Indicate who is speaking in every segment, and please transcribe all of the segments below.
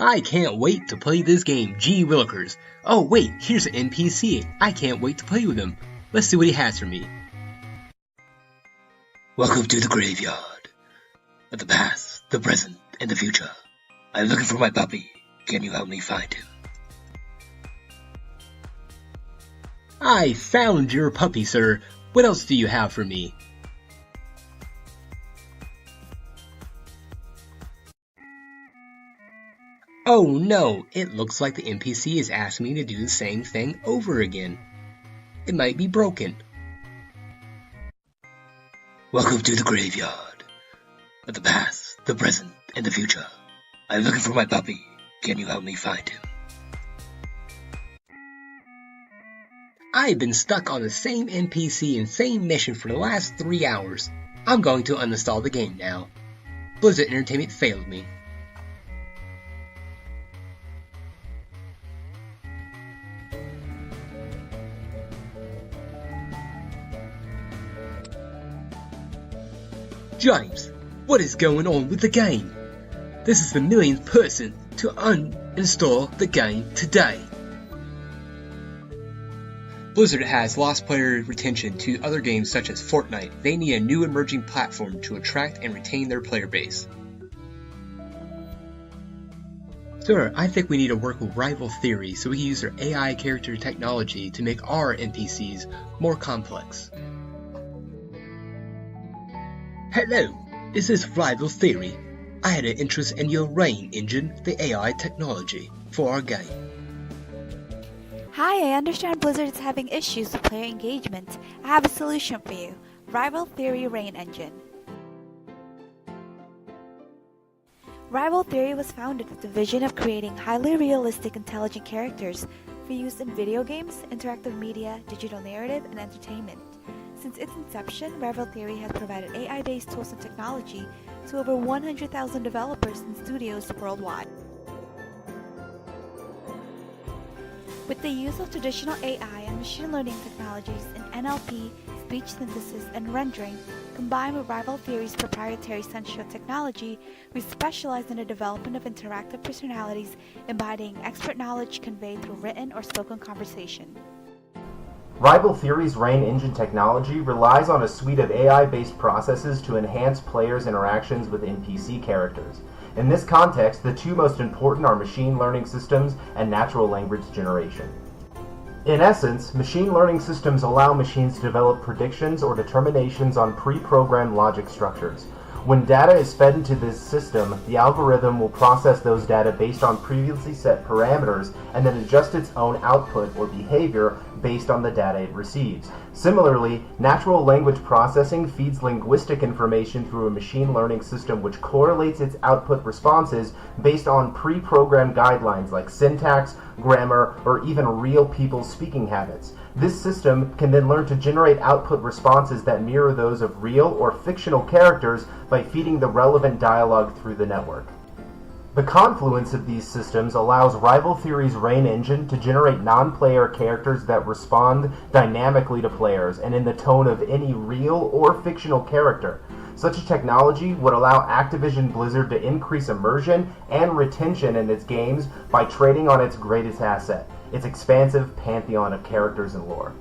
Speaker 1: I can't wait to play this game, gee willikers. Oh wait, here's an NPC. I can't wait to play with him. Let's see what he has for me. Welcome to the graveyard of the past, the present, and the future. I'm looking for my puppy. Can you help me find him? I found your puppy, sir. What else do you have for me? Oh no, it looks like the NPC is asking me to do the same thing over again. It might be broken. Welcome to the graveyard of the past, the present, and the future. I'm looking for my puppy. Can you help me find him? I've been stuck on the same NPC and same mission for the last 3 hours. I'm going to uninstall the game now. Blizzard Entertainment failed me. James, what is going on with the game? This is the millionth person to uninstall the game today. Blizzard has lost player retention to other games such as Fortnite. They need a new emerging platform to attract and retain their player base. Sir, I think we need to work with Rival Theory so we can use their AI character technology to make our NPCs more complex. Hello, this is Rival Theory. I had an interest in your Rain engine, the AI technology, for our game.
Speaker 2: Hi, I understand Blizzard is having issues with player engagement. I have a solution for you. Rival Theory Rain Engine. Rival Theory was founded with the vision of creating highly realistic, intelligent characters for use in video games, interactive media, digital narrative, and entertainment. Since its inception, Rival Theory has provided AI-based tools and technology to over 100,000 developers and studios worldwide. With the use of traditional AI and machine learning technologies in NLP, speech synthesis, and rendering, combined with Rival Theory's proprietary Sensio technology, we specialize in the development of interactive personalities embodying expert knowledge conveyed through written or spoken conversation.
Speaker 3: Rival Theory's Rain engine technology relies on a suite of AI-based processes to enhance players' interactions with NPC characters. In this context, the two most important are machine learning systems and natural language generation. In essence, machine learning systems allow machines to develop predictions or determinations on pre-programmed logic structures. When data is fed into this system, the algorithm will process those data based on previously set parameters and then adjust its own output or behavior based on the data it receives. Similarly, natural language processing feeds linguistic information through a machine learning system which correlates its output responses based on pre-programmed guidelines like syntax, grammar, or even real people's speaking habits. This system can then learn to generate output responses that mirror those of real or fictional characters by feeding the relevant dialogue through the network. The confluence of these systems allows Rival Theory's Rain engine to generate non-player characters that respond dynamically to players and in the tone of any real or fictional character. Such a technology would allow Activision Blizzard to increase immersion and retention in its games by trading on its greatest asset, its expansive pantheon of characters and lore.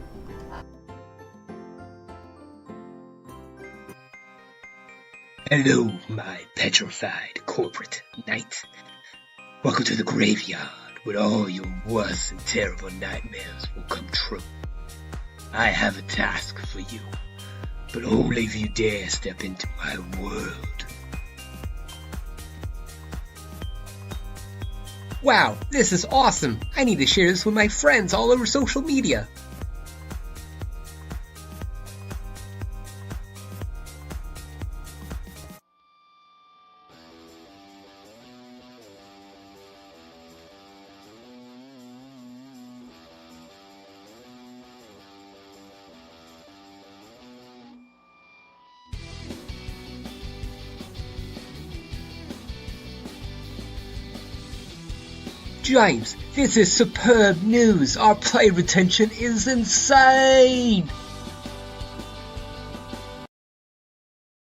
Speaker 1: Hello, my petrified corporate knight. Welcome to the graveyard, where all your worst and terrible nightmares will come true. I have a task for you, but only if you dare step into my world. Wow, this is awesome! I need to share this with my friends all over social media. James, this is superb news. Our player retention is insane.